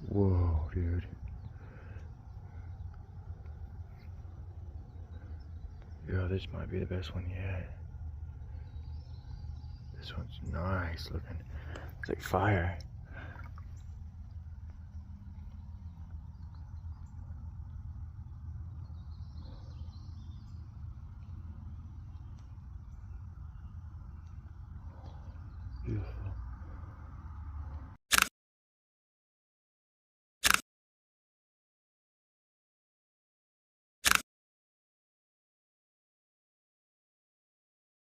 Whoa, dude. Yo, this might be the best one yet. This one's nice looking. It's like fire.